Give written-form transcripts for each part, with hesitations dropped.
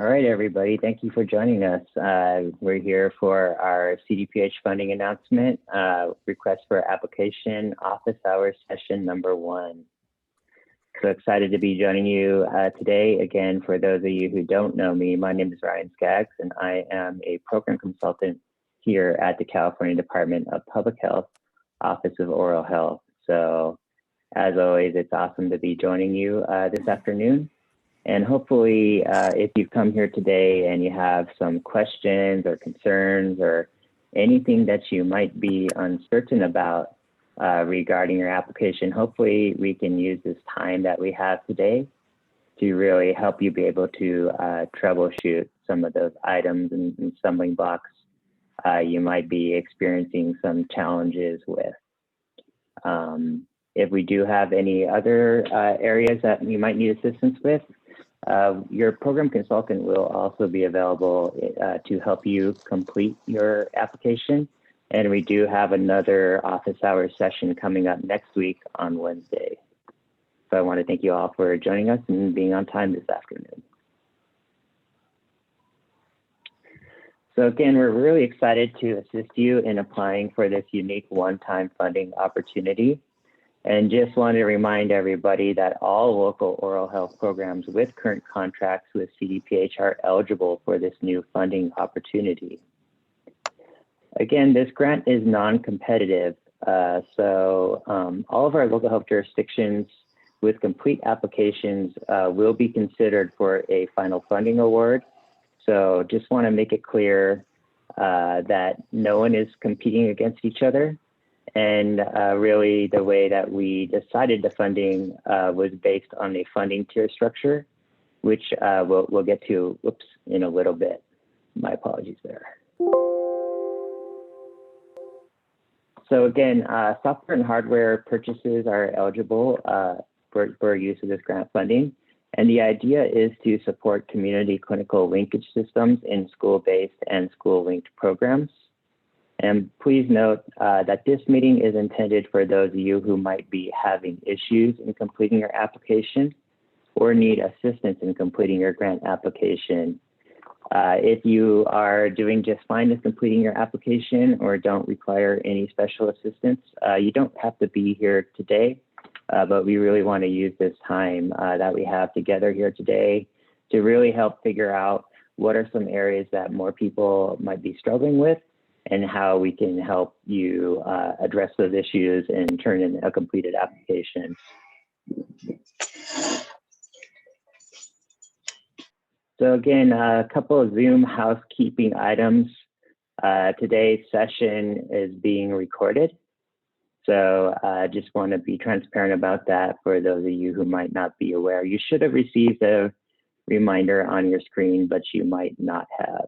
All right, everybody, thank you for joining us. We're here for our CDPH funding announcement, request for application office hours session number 1. So excited to be joining you today. Again, for those of you who don't know me, my name is Ryan Skaggs, and I am a program consultant here at the California Department of Public Health, Office of Oral Health. So as always, it's awesome to be joining you this afternoon. And hopefully, if you've come here today and you have some questions or concerns or anything that you might be uncertain about regarding your application, hopefully we can use this time that we have today to really help you be able to troubleshoot some of those items and stumbling blocks you might be experiencing some challenges with. If we do have any other areas that you might need assistance with, your program consultant will also be available to help you complete your application. And we do have another office hours session coming up next week on Wednesday. So I want to thank you all for joining us and being on time this afternoon. So again, we're really excited to assist you in applying for this unique one-time funding opportunity. And just want to remind everybody that all local oral health programs with current contracts with CDPH are eligible for this new funding opportunity. Again, this grant is non-competitive, so all of our local health jurisdictions with complete applications will be considered for a final funding award. So just want to make it clear that no one is competing against each other. And really the way that we decided the funding was based on a funding tier structure, which we'll get to in a little bit. My apologies there. So again, software and hardware purchases are eligible for use of this grant funding. And the idea is to support community clinical linkage systems in school-based and school-linked programs. And please note that this meeting is intended for those of you who might be having issues in completing your application or need assistance in completing your grant application. If you are doing just fine with completing your application or don't require any special assistance, you don't have to be here today, but we really want to use this time that we have together here today to really help figure out what are some areas that more people might be struggling with and how we can help you address those issues and turn in a completed application. So again, a couple of Zoom housekeeping items. Today's session is being recorded. So I just want to be transparent about that for those of you who might not be aware. You should have received a reminder on your screen, but you might not have.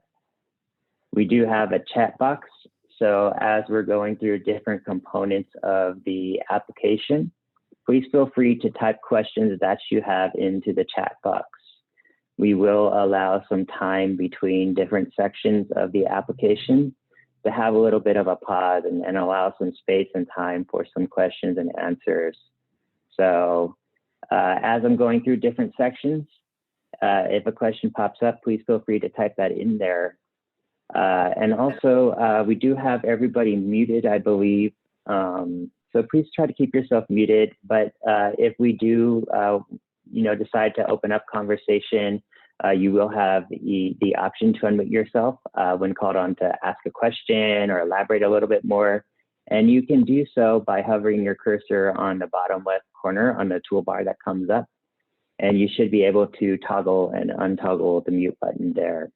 We do have a chat box. So as we're going through different components of the application, please feel free to type questions that you have into the chat box. We will allow some time between different sections of the application to have a little bit of a pause and allow some space and time for some questions and answers. So as I'm going through different sections, if a question pops up, please feel free to type that in there. And also, we do have everybody muted, I believe. So please try to keep yourself muted. But if we do, decide to open up conversation, you will have the option to unmute yourself when called on to ask a question or elaborate a little bit more. And you can do so by hovering your cursor on the bottom left corner on the toolbar that comes up. And you should be able to toggle and untoggle the mute button there.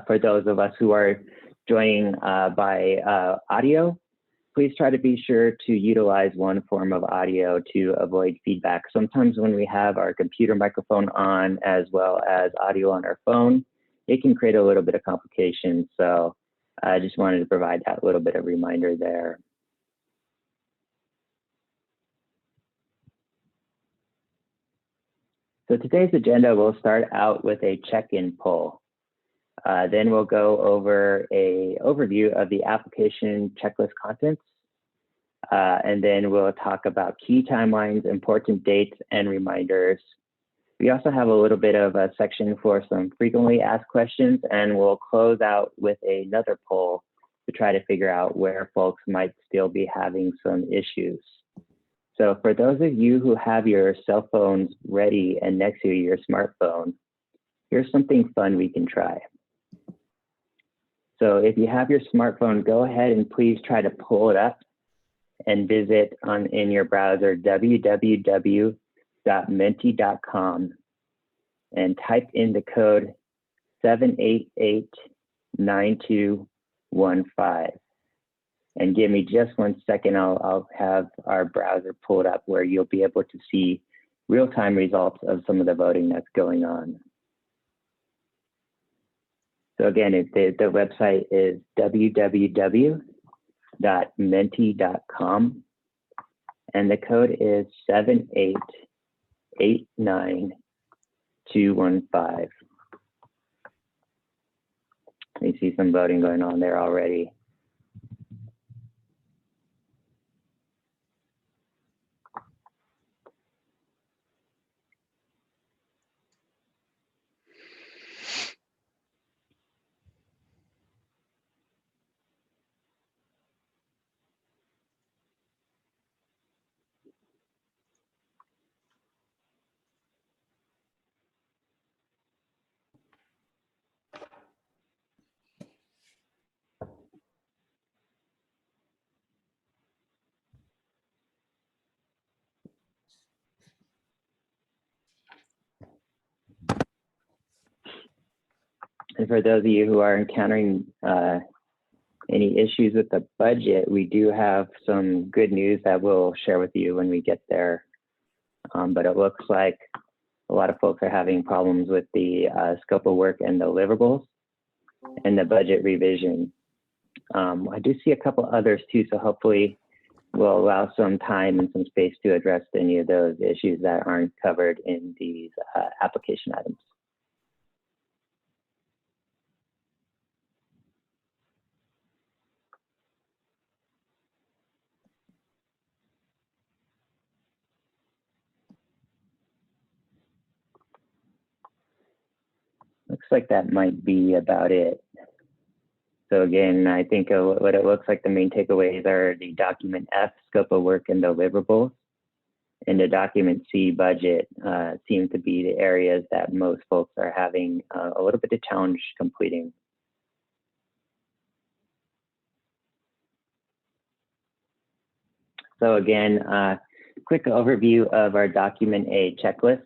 For those of us who are joining by audio, please try to be sure to utilize one form of audio to avoid feedback. Sometimes when we have our computer microphone on as well as audio on our phone, it can create a little bit of complication. So I just wanted to provide that little bit of reminder there. So today's agenda will start out with a check-in poll. Then we'll go over an overview of the application checklist contents. And then we'll talk about key timelines, important dates, and reminders. We also have a little bit of a section for some frequently asked questions, and we'll close out with another poll to try to figure out where folks might still be having some issues. So for those of you who have your cell phones ready and next to your smartphone, here's something fun we can try. So if you have your smartphone, go ahead and please try to pull it up and visit in your browser www.menti.com and type in the code 7889215. And give me just 1 second, I'll have our browser pulled up where you'll be able to see real-time results of some of the voting that's going on. So again, the website is www.menti.com, and the code is 7889215. You see some voting going on there already. And for those of you who are encountering any issues with the budget, we do have some good news that we'll share with you when we get there. But it looks like a lot of folks are having problems with the scope of work and deliverables and the budget revision. I do see a couple others too, so hopefully we'll allow some time and some space to address any of those issues that aren't covered in these application items. Looks like that might be about it. So again, I think what it looks like the main takeaways are the document F, scope of work and deliverables, and the document C, budget, seem to be the areas that most folks are having a little bit of challenge completing. So again, quick overview of our document A checklist.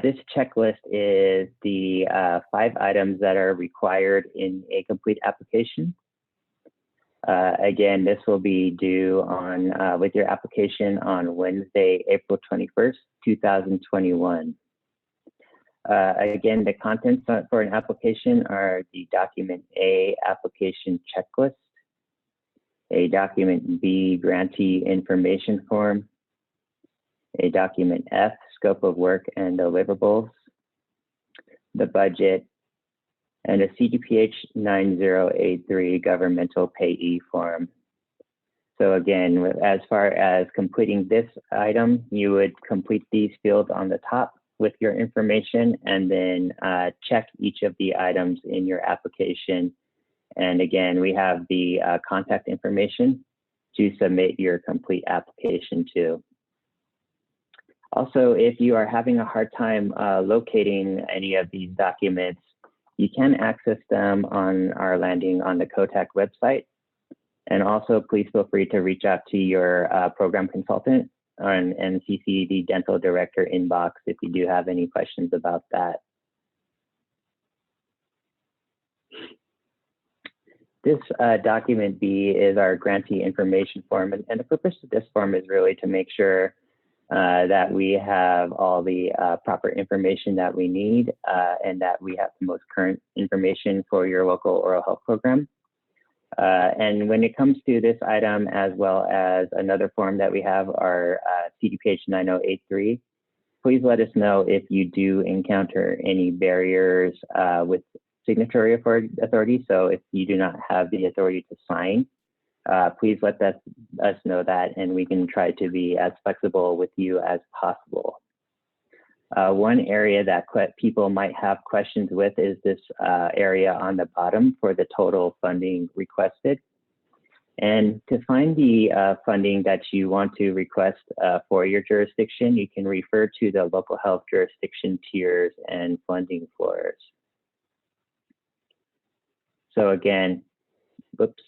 This checklist is the 5 items that are required in a complete application. Again, this will be due on with your application on Wednesday, April 21st, 2021. Again, the contents for an application are the document A application checklist, a document B grantee information form, a document F scope of work and deliverables, the budget, and a CDPH 9083 governmental payee form. So again, as far as completing this item, you would complete these fields on the top with your information and then check each of the items in your application. And again, we have the contact information to submit your complete application to. Also, if you are having a hard time locating any of these documents, you can access them on our landing on the COTAC website. And also, please feel free to reach out to your program consultant and CC the dental director inbox if you do have any questions about that. This document B is our grantee information form, and the purpose of this form is really to make sure that we have all the proper information that we need and that we have the most current information for your local oral health program. And when it comes to this item, as well as another form that we have, our CDPH 9083, please let us know if you do encounter any barriers with signatory authority. So if you do not have the authority to sign, please let us know that, and we can try to be as flexible with you as possible. One area that people might have questions with is this area on the bottom for the total funding requested. And to find the funding that you want to request for your jurisdiction, you can refer to the local health jurisdiction tiers and funding floors. So again, whoops,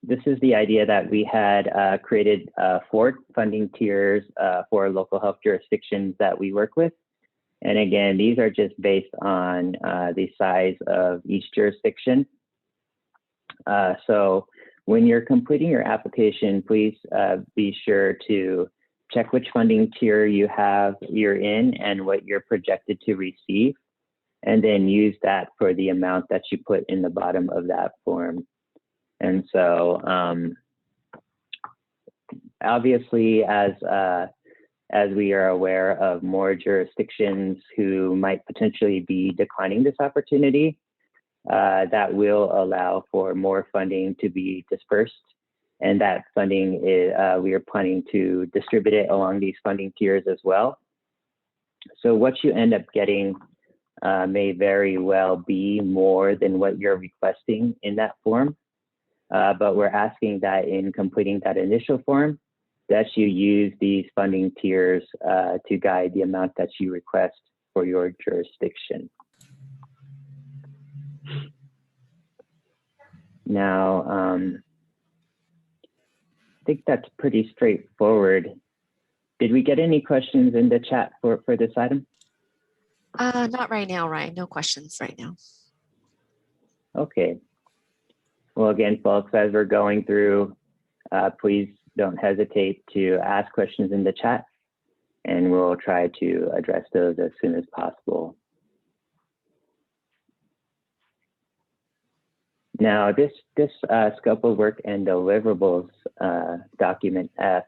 this is the idea that we had created 4 funding tiers for local health jurisdictions that we work with. And again, these are just based on the size of each jurisdiction. So when you're completing your application, please be sure to check which funding tier you're in and what you're projected to receive, and then use that for the amount that you put in the bottom of that form. And so obviously, as we are aware of more jurisdictions who might potentially be declining this opportunity, that will allow for more funding to be dispersed. And that funding, we are planning to distribute it along these funding tiers as well. So what you end up getting may very well be more than what you're requesting in that form. But we're asking that in completing that initial form, that you use these funding tiers to guide the amount that you request for your jurisdiction. Now, I think that's pretty straightforward. Did we get any questions in the chat for this item? Not right now, Ryan. No questions right now. Okay. Well, again, folks, as we're going through, please don't hesitate to ask questions in the chat, and we'll try to address those as soon as possible. Now, this scope of work and deliverables document F,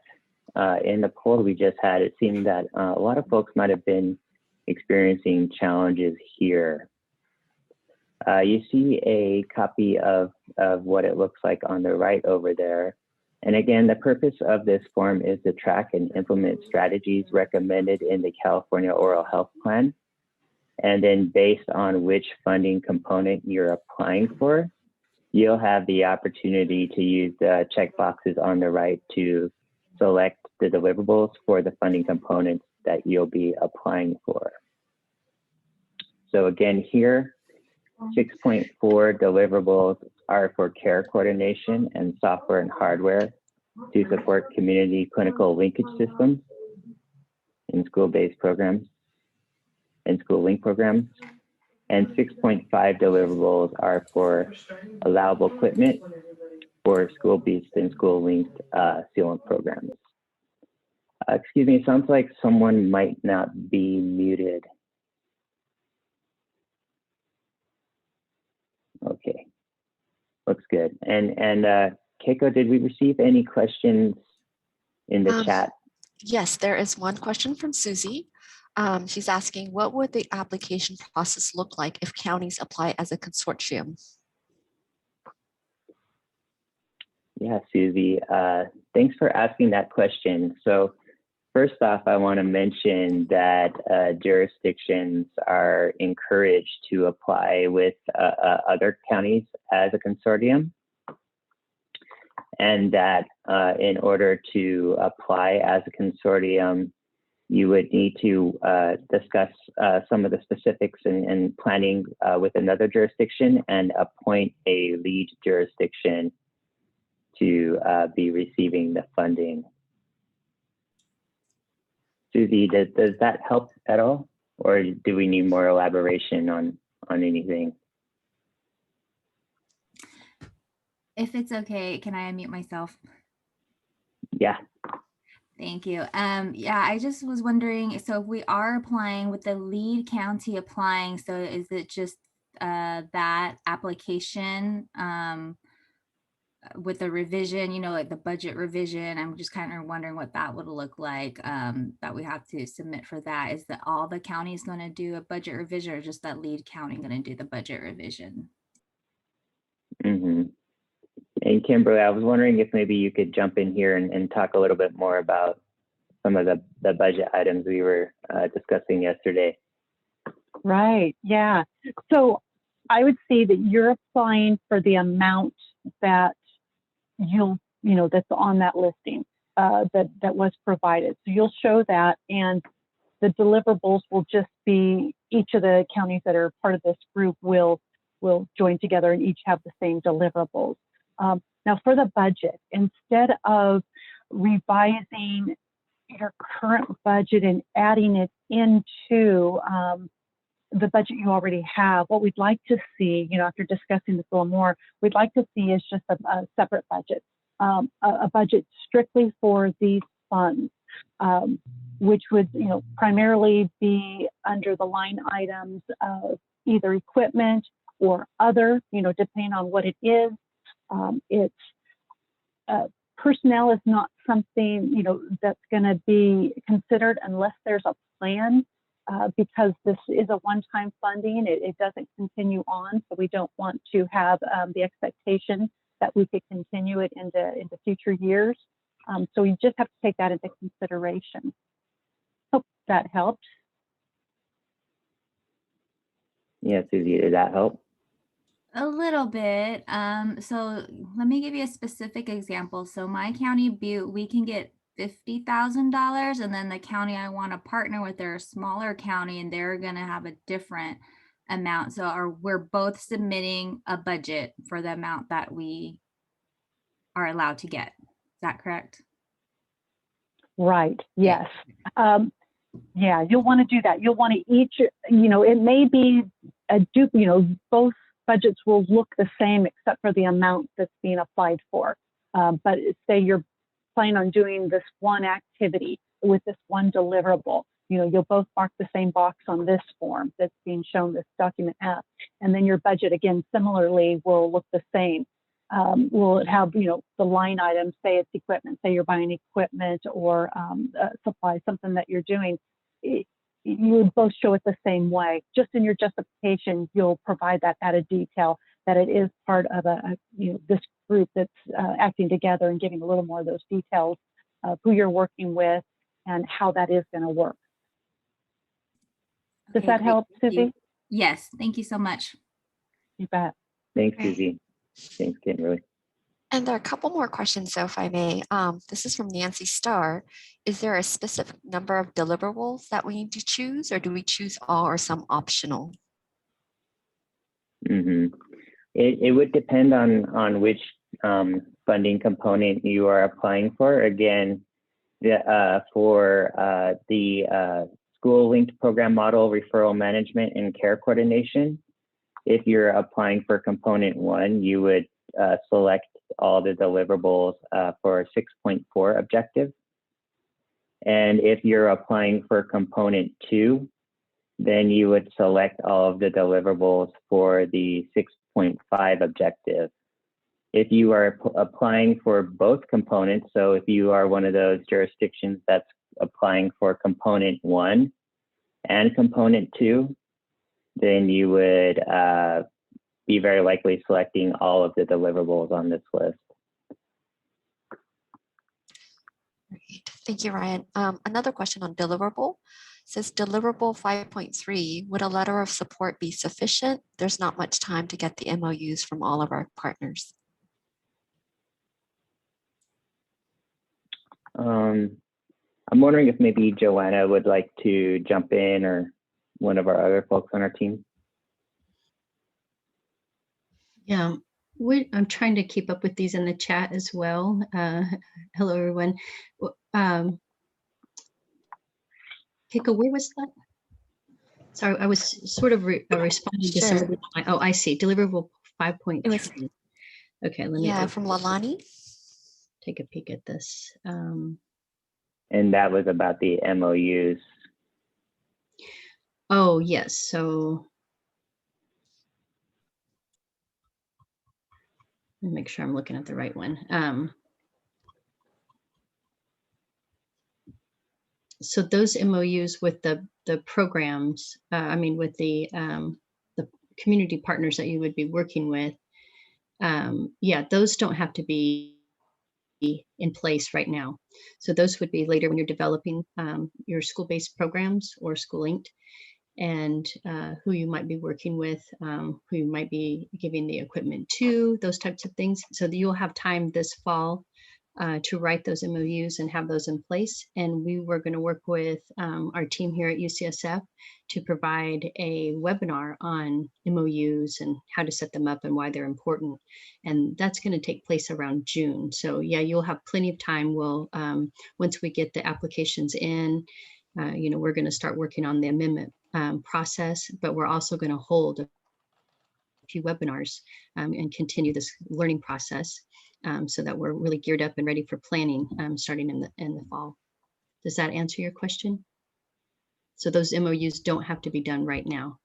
in the poll we just had, it seemed that a lot of folks might have been experiencing challenges here. You see a copy of what it looks like on the right over there. And again, the purpose of this form is to track and implement strategies recommended in the California Oral Health Plan. And then based on which funding component you're applying for, you'll have the opportunity to use the checkboxes on the right to select the deliverables for the funding components that you'll be applying for. So again, here, 6.4 deliverables are for care coordination and software and hardware to support community clinical linkage systems in school-based programs and school link programs. And 6.5 deliverables are for allowable equipment for school-based and school-linked sealant programs. Excuse me, it sounds like someone might not be muted. Okay, looks good. And Keiko, did we receive any questions in the chat? Yes, there is one question from Susie. She's asking, what would the application process look like if counties apply as a consortium? Yeah, Susie, thanks for asking that question. So first off, I want to mention that jurisdictions are encouraged to apply with other counties as a consortium, and that in order to apply as a consortium, you would need to discuss some of the specifics and planning with another jurisdiction and appoint a lead jurisdiction to be receiving the funding. Susie, does that help at all? Or do we need more elaboration on anything? If it's okay, can I unmute myself? Yeah. Thank you. Yeah, I just was wondering, so if we are applying with the lead county applying, so is it just that application with the revision, you know, like the budget revision? I'm just kind of wondering what that would look like that we have to submit for that. Is that all the counties going to do a budget revision, or just that lead county going to do the budget revision? Mm-hmm. And Kimberly, I was wondering if maybe you could jump in here and talk a little bit more about some of the budget items we were discussing yesterday. Right, yeah. So I would say that you're applying for the amount that that's on that listing that was provided. So you'll show that, and the deliverables will just be each of the counties that are part of this group will join together and each have the same deliverables. Now for the budget, instead of revising your current budget and adding it into the budget you already have, what we'd like to see, after discussing this a little more, we'd like to see is just a separate budget, a budget strictly for these funds, which would, primarily be under the line items of either equipment or other, depending on what it is. Personnel is not something, that's going to be considered unless there's a plan. Because this is a one-time funding, it doesn't continue on, so we don't want to have the expectation that we could continue it into future years. So we just have to take that into consideration. Hope that helps. Yeah, Susie, did that help? A little bit. So let me give you a specific example. So my county, Butte, we can get $50,000, and then the county I want to partner with, they're a smaller county and they're going to have a different amount. So we're both submitting a budget for the amount that we are allowed to get. Is that correct? Right. Yes. Yeah, you'll want to do that. You'll want to each, it may be a dupe, both budgets will look the same except for the amount that's being applied for. But say you're planning on doing this one activity with this one deliverable, you'll both mark the same box on this form that's being shown, this document F, and then your budget again similarly will look the same. Will it have the line items, say it's equipment, say you're buying equipment or supply, something that you're doing, you would both show it the same way. Just in your justification, you'll provide that added detail that it is part of this group that's acting together and giving a little more of those details of who you're working with and how that is going to work. Does that help, Susie? Yes, thank you so much. You bet. Thanks, Susie. Thanks, Kimberly. And there are a couple more questions, so if I may. This is from Nancy Starr. Is there a specific number of deliverables that we need to choose, or do we choose all or some optional? Mm-hmm. It would depend on which funding component you are applying for. Again, for the school-linked program model, referral management, and care coordination, if you're applying for component 1, you would select all the deliverables for 6.4 objective. And if you're applying for component 2, then you would select all of the deliverables for the 6.5 objective. If you are applying for both components, so if you are one of those jurisdictions that's applying for component 1 and component 2, then you would be very likely selecting all of the deliverables on this list. Great. Thank you, Ryan. Another question on deliverable. Says deliverable 5.3, would a letter of support be sufficient? There's not much time to get the MOUs from all of our partners. I'm wondering if maybe Joanna would like to jump in, or one of our other folks on our team. Yeah, I'm trying to keep up with these in the chat as well. Hello, everyone. Kiko, where was that? Sorry, I was sort of responding to some of the. Oh, I see. Deliverable 5.3. Okay, let me. Yeah, from Lalani. Take a peek at this. And that was about the MOUs. Oh, yes. So let me make sure I'm looking at the right one. So those MOUs with the programs, with the community partners that you would be working with, yeah, those don't have to be in place right now. So those would be later when you're developing your school-based programs or school linked, and who you might be working with, who you might be giving the equipment to, those types of things. So that you'll have time this fall to write those MOUs and have those in place. And we were going to work with our team here at UCSF to provide a webinar on MOUs and how to set them up and why they're important. And that's going to take place around June. So yeah, you'll have plenty of time. We'll, once we get the applications in, we're going to start working on the amendment process, but we're also going to hold a few webinars and continue this learning process so that we're really geared up and ready for planning starting in the fall. Does that answer your question? So those MOUs don't have to be done right now.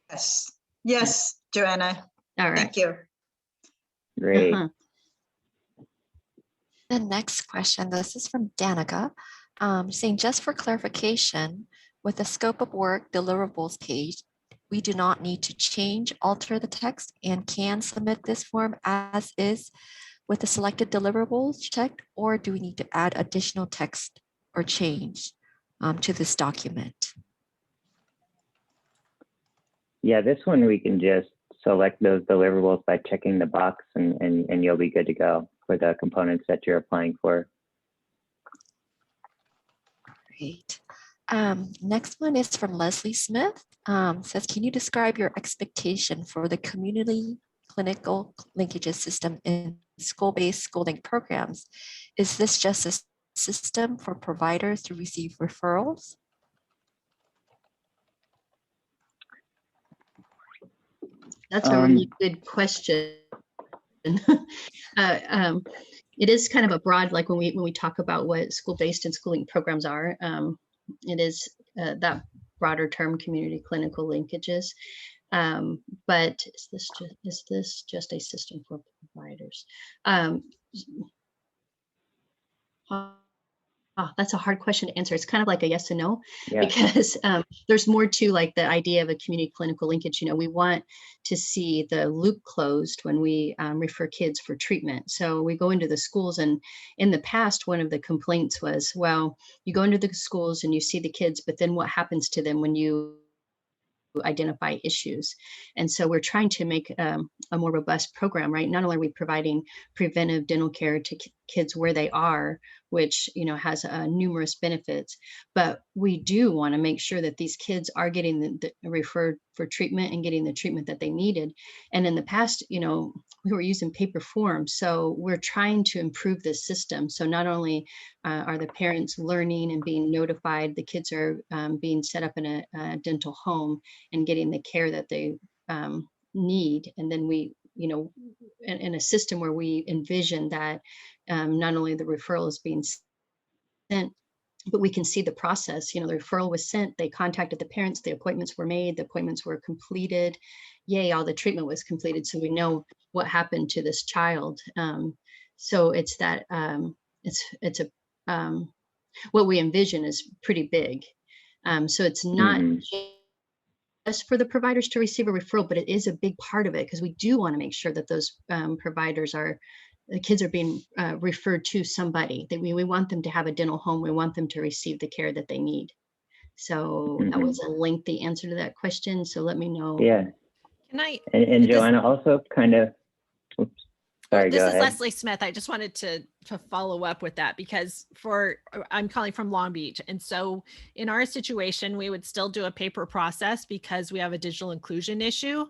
Yes. Yes, Joanna. All right. Thank you. Great. The next question, this is from Danica, saying, just for clarification, with the scope of work deliverables page, we do not need to change, alter the text, and can submit this form as is with the selected deliverables checked, or do we need to add additional text or change to this document? Yeah, this one we can just select those deliverables by checking the box and you'll be good to go for the components that you're applying for. Great. Next one is from Leslie Smith. Says, can you describe your expectation for the community clinical linkages system in school-based schooling programs? Is this just a system for providers to receive referrals? That's a really good question. It is kind of a broad, like when we talk about what school-based and schooling programs are, it is that broader term, community clinical linkages. But is this just a system for providers? That's a hard question to answer. It's kind of like a yes and no, because there's more to like the idea of a community clinical linkage. We want to see the loop closed when we refer kids for treatment. So we go into the schools, and in the past, one of the complaints was, well, you go into the schools and you see the kids, but then what happens to them when you identify issues? And so we're trying to make a more robust program, right? Not only are we providing preventive dental care to kids where they are, which has numerous benefits, but we do want to make sure that these kids are getting the referred for treatment and getting the treatment that they needed. And in the past, we were using paper forms, so we're trying to improve this system. So not only are the parents learning and being notified, the kids are being set up in a dental home and getting the care that they need. And then we, in a system where we envision that not only the referral is being sent, but we can see the process. The referral was sent, they contacted the parents, the appointments were made, the appointments were completed. Yay, all the treatment was completed. So we know what happened to this child. So it's that, what we envision is pretty big. So it's not just for the providers to receive a referral, but it is a big part of it, because we do want to make sure that those providers the kids are being referred to somebody. That we want them to have a dental home. We want them to receive the care that they need. So that was a lengthy answer to that question. So let me know. Yeah. Can I? And Joanna also kind of, oops, sorry, this go is ahead. Leslie Smith. I just wanted to follow up with that, because I'm calling from Long Beach. And so in our situation, we would still do a paper process because we have a digital inclusion issue.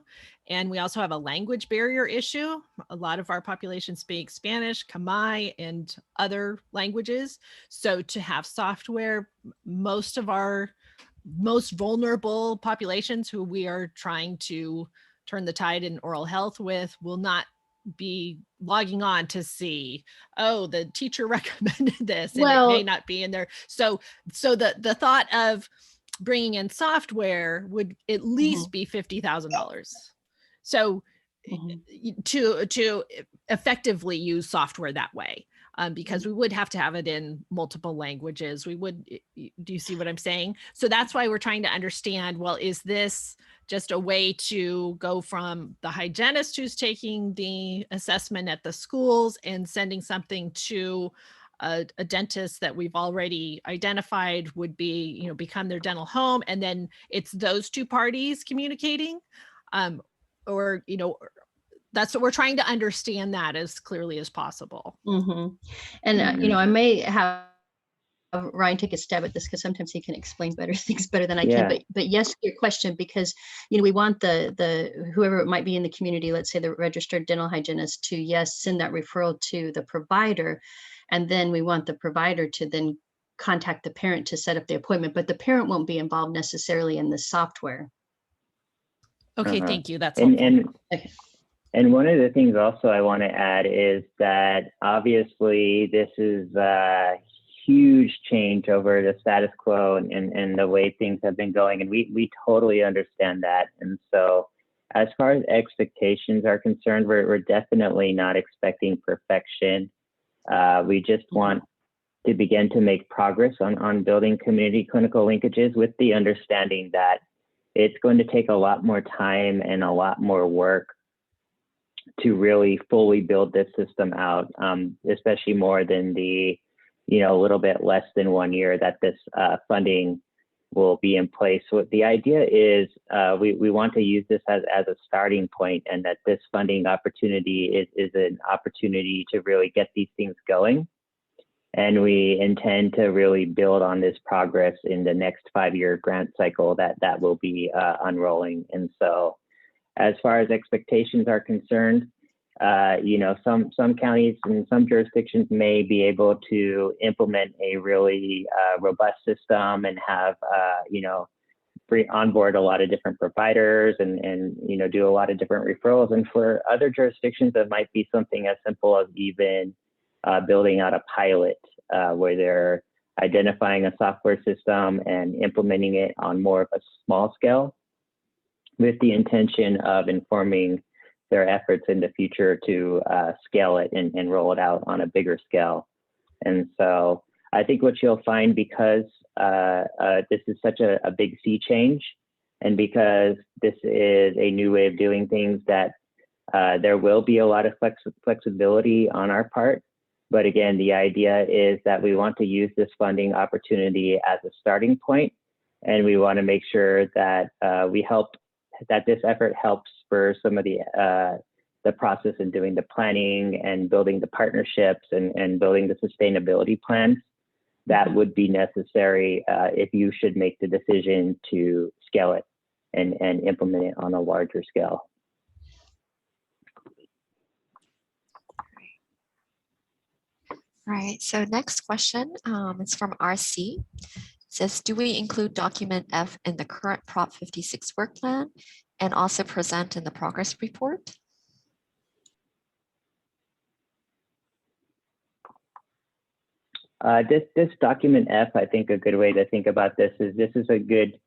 And we also have a language barrier issue. A lot of our population speaks Spanish, Khmer, and other languages. So to have software, most of our most vulnerable populations who we are trying to turn the tide in oral health with will not be logging on to see, oh, the teacher recommended this, and it may not be in there. So the thought of bringing in software would at least be $50,000. So to effectively use software that way, because we would have to have it in multiple languages. Do you see what I'm saying? So that's why we're trying to understand, well, is this just a way to go from the hygienist who's taking the assessment at the schools and sending something to a dentist that we've already identified would be, you know, become their dental home. And then it's those two parties communicating, or, you know, that's what we're trying to understand that as clearly as possible. Mm-hmm. And, you know, I may have Ryan take a stab at this because sometimes he can explain things better than I can. But yes, your question, because, you know, we want the whoever it might be in the community, let's say the registered dental hygienist, to yes, send that referral to the provider. And then we want the provider to then contact the parent to set up the appointment, but the parent won't be involved necessarily in the software. Okay, thank you. That's helpful. And one of the things also I want to add is that obviously this is a huge change over the status quo and the way things have been going. And we totally understand that. And so as far as expectations are concerned, we're definitely not expecting perfection. We just want to begin to make progress on building community clinical linkages with the understanding that it's going to take a lot more time and a lot more work to really fully build this system out, especially more than the, you know, a little bit less than 1 year that this funding will be in place. So the idea is we want to use this as a starting point, and that this funding opportunity is an opportunity to really get these things going. And we intend to really build on this progress in the next 5-year grant cycle that will be unrolling. And so as far as expectations are concerned, you know, some counties and some jurisdictions may be able to implement a really robust system and have, you know, onboard a lot of different providers and, you know, do a lot of different referrals. And for other jurisdictions, that might be something as simple as even building out a pilot where they're identifying a software system and implementing it on more of a small scale with the intention of informing their efforts in the future to scale it and roll it out on a bigger scale. And so I think what you'll find, because this is such a big sea change, and because this is a new way of doing things, that there will be a lot of flexibility on our part. But again, the idea is that we want to use this funding opportunity as a starting point, and we want to make sure that that this effort helps for some of the process in doing the planning and building the partnerships and building the sustainability plans that would be necessary if you should make the decision to scale it and implement it on a larger scale. All right, so next question is from RC. It says, do we include document F in the current Prop 56 work plan and also present in the progress report? This document F, I think a good way to think about this is a good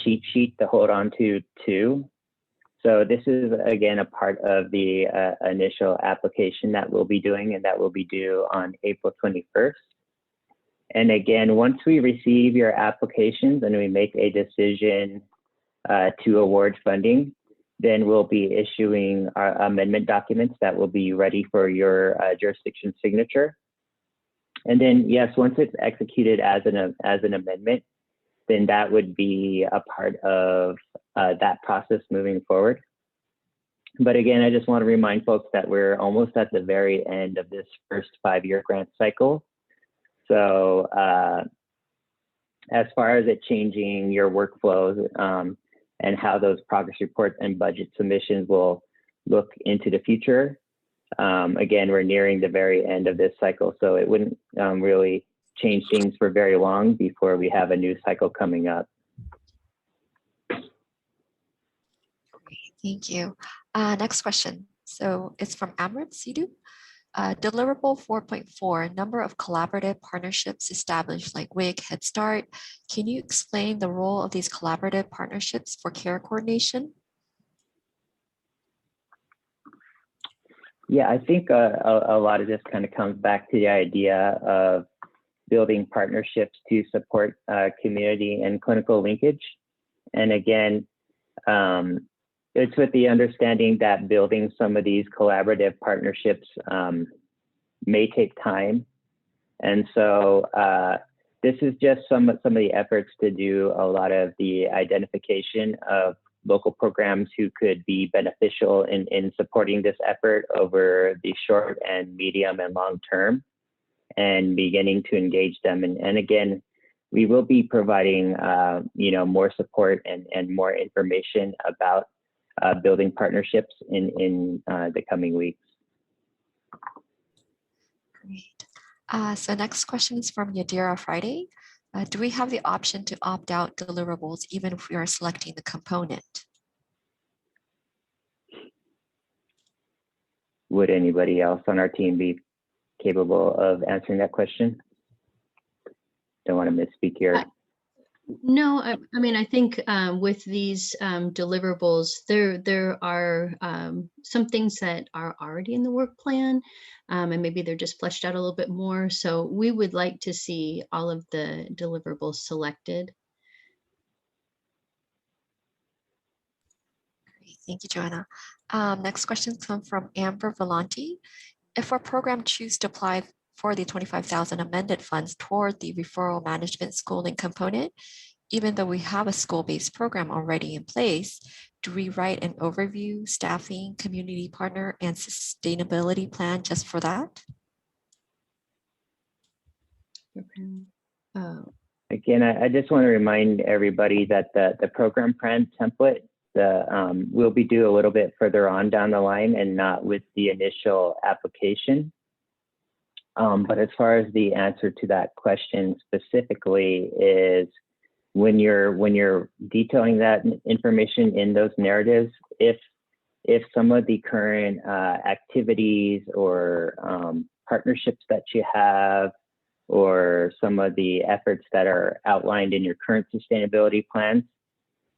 cheat sheet to hold on to too. So this is, again, a part of the initial application that we'll be doing, and that will be due on April 21st. And again, once we receive your applications and we make a decision to award funding, then we'll be issuing our amendment documents that will be ready for your jurisdiction signature. And then, yes, once it's executed as an amendment, then that would be a part of that process moving forward. But again, I just want to remind folks that we're almost at the very end of this first 5-year grant cycle. So as far as it changing your workflows and how those progress reports and budget submissions will look into the future, again, we're nearing the very end of this cycle, so it wouldn't really change things for very long before we have a new cycle coming up. Thank you. Next question. So it's from Amrit Sidhu. Deliverable 4.4, number of collaborative partnerships established like WIG, Head Start. Can you explain the role of these collaborative partnerships for care coordination? Yeah, I think a lot of this kind of comes back to the idea of building partnerships to support community and clinical linkage. And again, It's with the understanding that building some of these collaborative partnerships may take time. And so this is just some of the efforts to do a lot of the identification of local programs who could be beneficial in supporting this effort over the short and medium and long term, and beginning to engage them. And again, we will be providing more support and more information about building partnerships in the coming weeks. Great. So next question is from Yadira Friday. Do we have the option to opt out deliverables even if we are selecting the component? Would anybody else on our team be capable of answering that question? Don't want to misspeak here. No, I mean, I think with these deliverables, there are some things that are already in the work plan, and maybe they're just fleshed out a little bit more. So we would like to see all of the deliverables selected. Great. Thank you, Joanna. Next question comes from Amber Volanti. If our program choose to apply for the 25,000 amended funds toward the referral management schooling component, even though we have a school-based program already in place, do we write an overview, staffing, community partner, and sustainability plan just for that? Again, I just want to remind everybody that the program plan template will be due a little bit further on down the line and not with the initial application. But as far as the answer to that question specifically is, when you're detailing that information in those narratives, if some of the current activities or partnerships that you have, or some of the efforts that are outlined in your current sustainability plans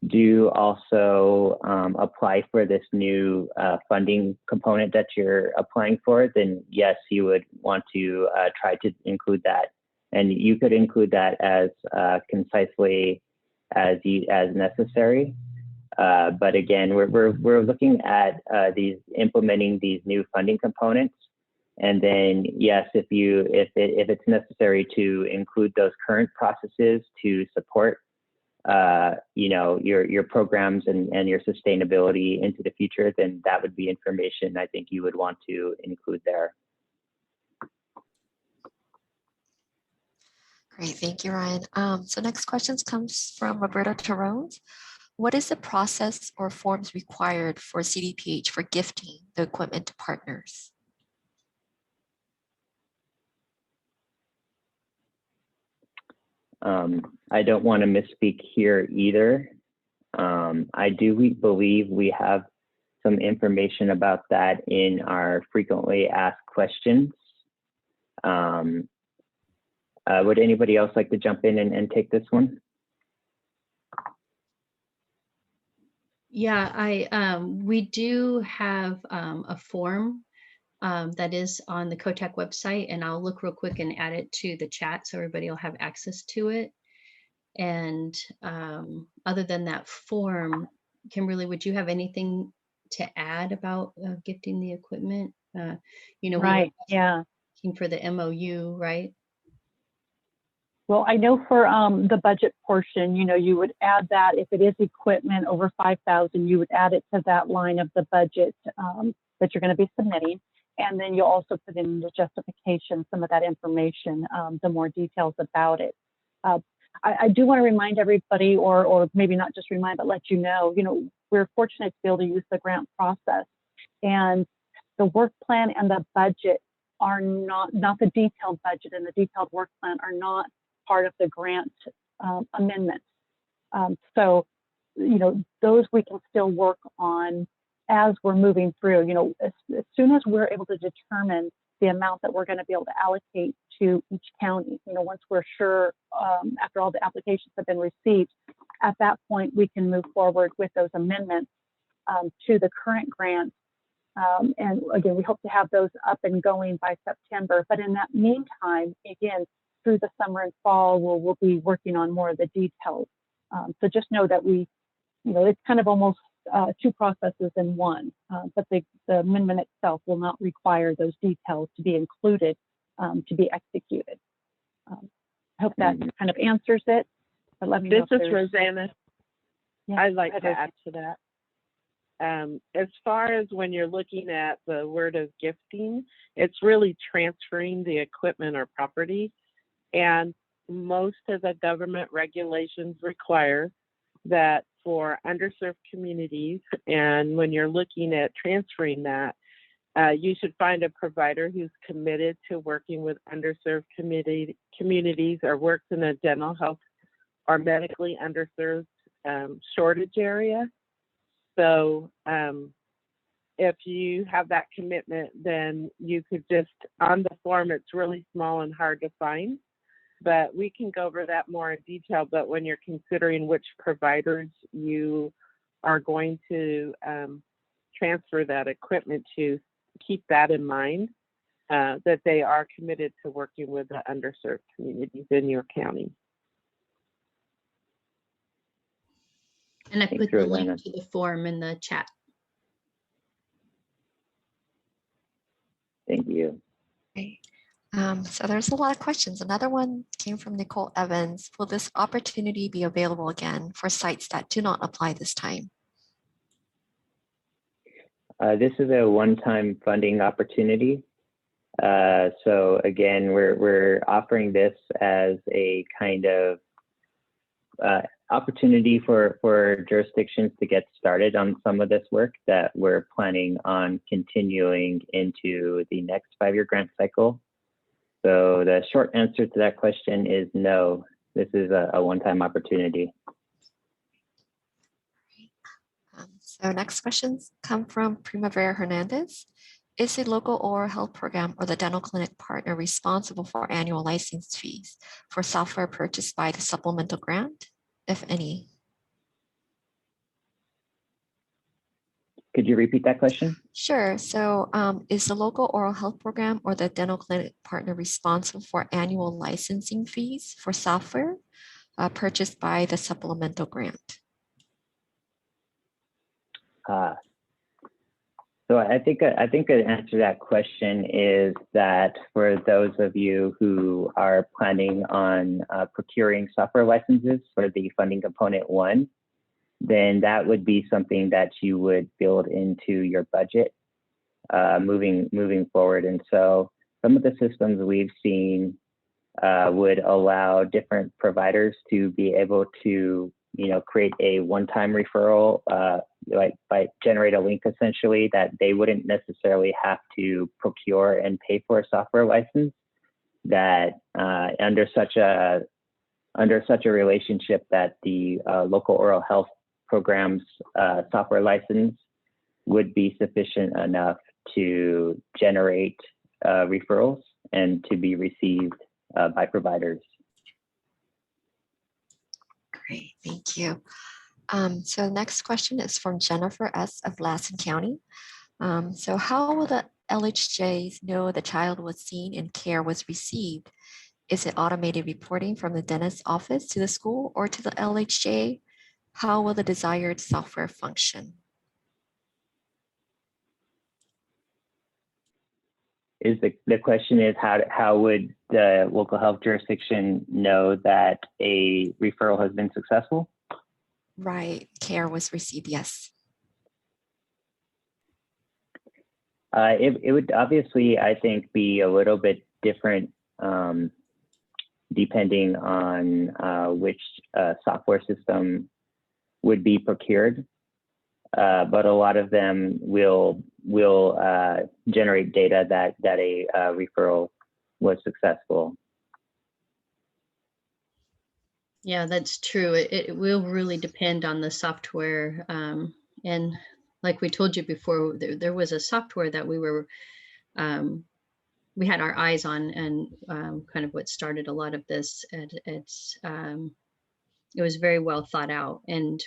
do also apply for this new funding component that you're applying for, then yes, you would want to try to include that. And you could include that as concisely as necessary. But again, we're looking at implementing these new funding components. And then yes, if it's necessary to include those current processes to support your programs and your sustainability into the future, then that would be information I think you would want to include there. Great, thank you, Ryan. So next question comes from Roberta Terone. What is the process or forms required for CDPH for gifting the equipment to partners? I don't want to misspeak here either. I do believe we have some information about that in our frequently asked questions. Would anybody else like to jump in and take this one? Yeah, we do have a form that is on the COTAC website, and I'll look real quick and add it to the chat so everybody will have access to it. And other than that form, Kimberly, would you have anything to add about gifting the equipment? Right, yeah. For the MOU, right? Well, I know for the budget portion, you would add that if it is equipment over 5,000, you would add it to that line of the budget that you're going to be submitting. And then you'll also put in the justification, some of that information, the more details about it. I do want to remind everybody, or maybe not just remind, but let you know, we're fortunate to be able to use the grant process. And the work plan and the budget are not the detailed budget and the detailed work plan are not part of the grant amendment. So, those we can still work on as we're moving through. As soon as we're able to determine the amount that we're going to be able to allocate to each county, once we're sure, after all the applications have been received, at that point we can move forward with those amendments to the current grant. And again, we hope to have those up and going by September. But in that meantime, again, through the summer and fall, we'll be working on more of the details. So just know that we it's kind of almost two processes in one, but the amendment itself will not require those details to be included to be executed. I hope that kind of answers it. But let me know. This is Rosanna. Yeah, I'd like to go ahead. add to that. As far as when you're looking at the word of gifting, it's really transferring the equipment or property. And most of the government regulations require that for underserved communities, and when you're looking at transferring that, you should find a provider who's committed to working with underserved communities or works in a dental health or medically underserved shortage area. So if you have that commitment, then you could just, on the form, it's really small and hard to find, but we can go over that more in detail. But when you're considering which providers you are going to transfer that equipment to, keep that in mind, that they are committed to working with the underserved communities in your county. And I put the link to the form in the chat. Thank you. Okay. So there's a lot of questions. Another one came from Nicole Evans. Will this opportunity be available again for sites that do not apply this time? This is a one-time funding opportunity. So again, we're offering this as a kind of opportunity for jurisdictions to get started on some of this work that we're planning on continuing into the next 5-year grant cycle. So the short answer to that question is no. This is a one-time opportunity. So next questions come from Primavera Hernandez. Is a local oral health program or the dental clinic partner responsible for annual license fees for software purchased by the supplemental grant, if any? Could you repeat that question? Sure. So is the local oral health program or the dental clinic partner responsible for annual licensing fees for software purchased by the supplemental grant? So I think the answer to that question is that for those of you who are planning on procuring software licenses for the funding component 1, then that would be something that you would build into your budget moving forward. And so some of the systems we've seen would allow different providers to be able to create a one-time referral, like by generate a link essentially that they wouldn't necessarily have to procure and pay for a software license. That under such a relationship, that the local oral health program's software license would be sufficient enough to generate referrals and to be received by providers. Great, thank you. So the next question is from Jennifer S. of Lassen County. So how will the LHJs know the child was seen and care was received? Is it automated reporting from the dentist's office to the school or to the LHJ? How will the desired software function? The question is how would the local health jurisdiction know that a referral has been successful? Right, care was received, yes. It would obviously, I think, be a little bit different depending on which software system would be procured. But a lot of them will generate data that a referral was successful. Yeah, that's true. It will really depend on the software. And like we told you before, there was a software that we had our eyes on, and kind of what started a lot of this. It was very well thought out, and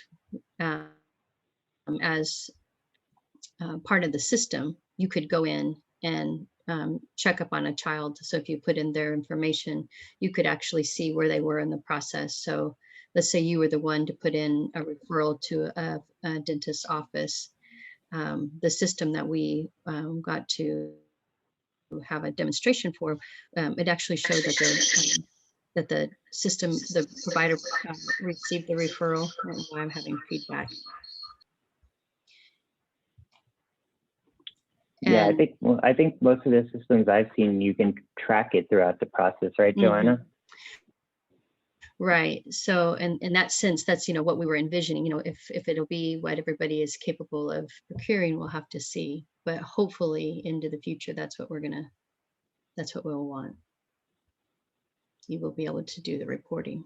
as part of the system, you could go in and check up on a child. So if you put in their information, you could actually see where they were in the process. So let's say you were the one to put in a referral to a dentist's office. The system that we got to have a demonstration for, it actually showed that the system, the provider received the referral. I don't know why I'm having feedback. Yeah, And I think most of the systems I've seen, you can track it throughout the process, right, Joanna? right. So, in that sense, that's, what we were envisioning, if it'll be what everybody is capable of procuring, we'll have to see. But hopefully into the future, that's what we'll want. You will be able to do the reporting.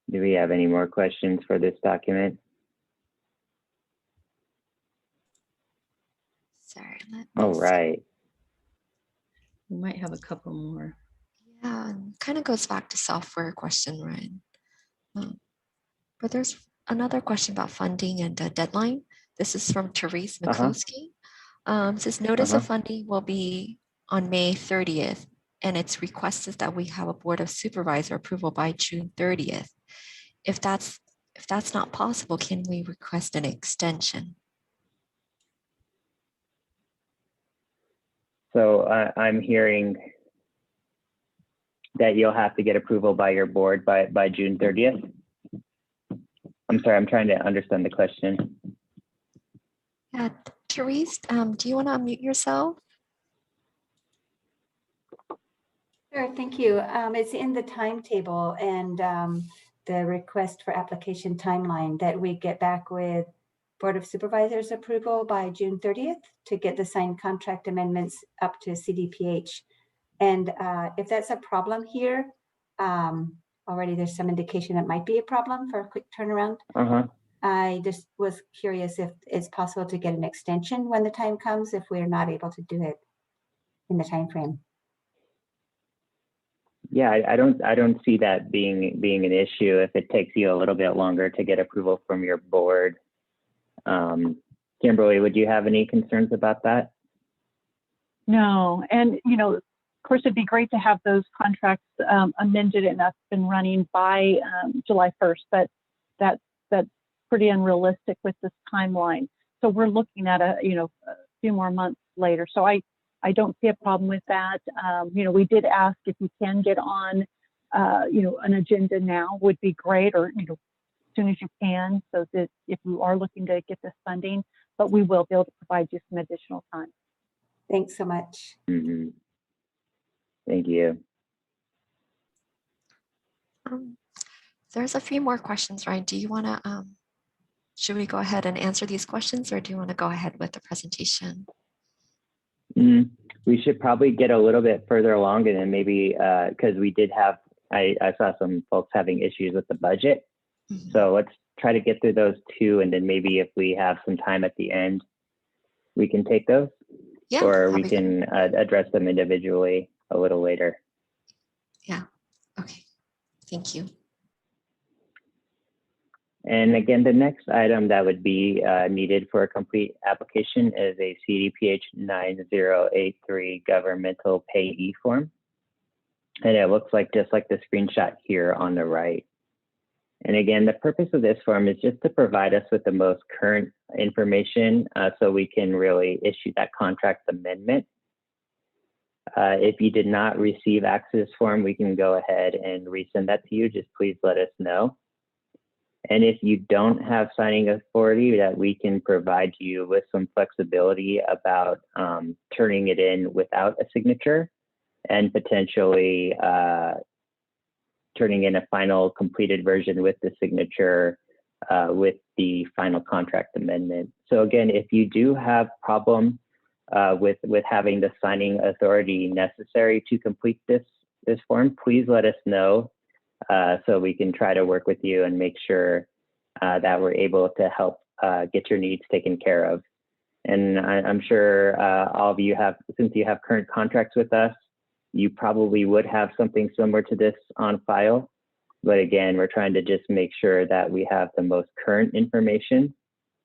Do we have any more questions for this document? Sorry. Let me All see. right. We might have a couple more. Yeah, kind of goes back to software question, right? But there's another question about funding and the deadline. This is from Therese Mikowski. Says notice of funding will be on May 30th, and it's requested that we have a Board of Supervisor approval by June 30th. If that's not possible, can we request an extension? So I'm hearing that you'll have to get approval by your board by June 30th. I'm sorry, I'm trying to understand the question. Yeah, Therese, do you want to unmute yourself? Sure, thank you. It's in the timetable and the request for application timeline that we get back with Board of Supervisors approval by June 30th to get the signed contract amendments up to CDPH. And if that's a problem here, already there's some indication it might be a problem for a quick turnaround. I just was curious if it's possible to get an extension when the time comes if we're not able to do it in the time frame. Yeah, I don't see that being an issue if it takes you a little bit longer to get approval from your board. Kimberly, would you have any concerns about that? No, and of course it'd be great to have those contracts amended and up and running by July 1st, but that's pretty unrealistic with this timeline. So we're looking at a few more months later. So I don't see a problem with that. We did ask if you can get on, an agenda now would be great, or as soon as you can, so that if you are looking to get this funding, but we will be able to provide you some additional time. Thanks so much. Thank you. There's a few more questions, Ryan. Do you want to, should we go ahead and answer these questions, or do you want to go ahead with the presentation? We should probably get a little bit further along, and then maybe, because we did have, I saw some folks having issues with the budget. So let's try to get through those two, and then maybe if we have some time at the end, we can take those, or we can address them individually a little later. Yeah, okay, thank you. And again, the next item that would be needed for a complete application is a CDPH 9083 governmental payee form. And it looks like just like the screenshot here on the right. And again, the purpose of this form is just to provide us with the most current information so we can really issue that contract amendment. If you did not receive access to this form, we can go ahead and resend that to you. Just please let us know. And if you don't have signing authority, that we can provide you with some flexibility about turning it in without a signature and potentially turning in a final completed version with the signature with the final contract amendment. So again, if you do have problem with having the signing authority necessary to complete this form, please let us know. So we can try to work with you and make sure that we're able to help get your needs taken care of. And I'm sure all of you have, since you have current contracts with us, you probably would have something similar to this on file. But again, we're trying to just make sure that we have the most current information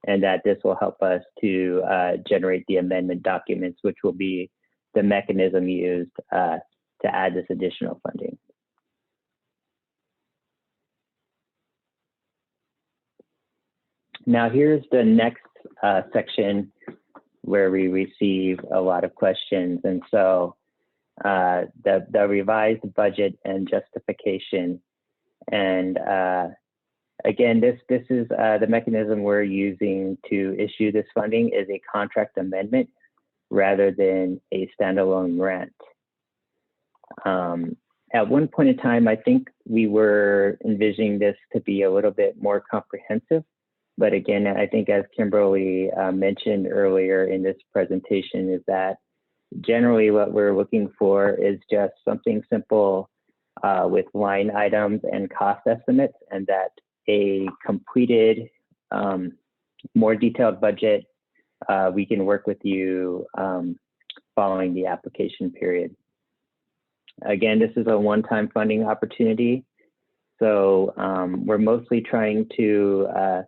and that this will help us to generate the amendment documents, which will be the mechanism used to add this additional funding. Now here's the next section where we receive a lot of questions. And so the revised budget and justification. And again, this is the mechanism we're using to issue this funding is a contract amendment rather than a standalone grant. At one point in time, I think we were envisioning this to be a little bit more comprehensive. But again, I think as Kimberly mentioned earlier in this presentation is that generally what we're looking for is just something simple with line items and cost estimates, and that a completed, more detailed budget, we can work with you following the application period. Again, this is a one-time funding opportunity. So we're mostly trying to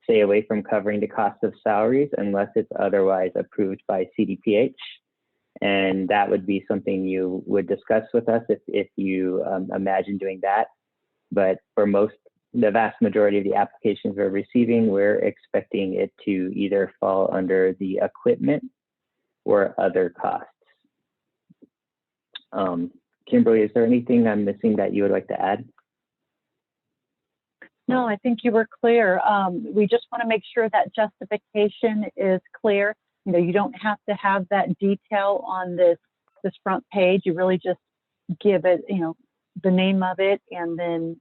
stay away from covering the cost of salaries unless it's otherwise approved by CDPH. And that would be something you would discuss with us if you imagine doing that. But for the vast majority of the applications we're receiving, we're expecting it to either fall under the equipment or other costs. Kimberly, is there anything I'm missing that you would like to add? No, I think you were clear. We just want to make sure that justification is clear. You know, you don't have to have that detail on this front page. You really just give it, you know, the name of it, and then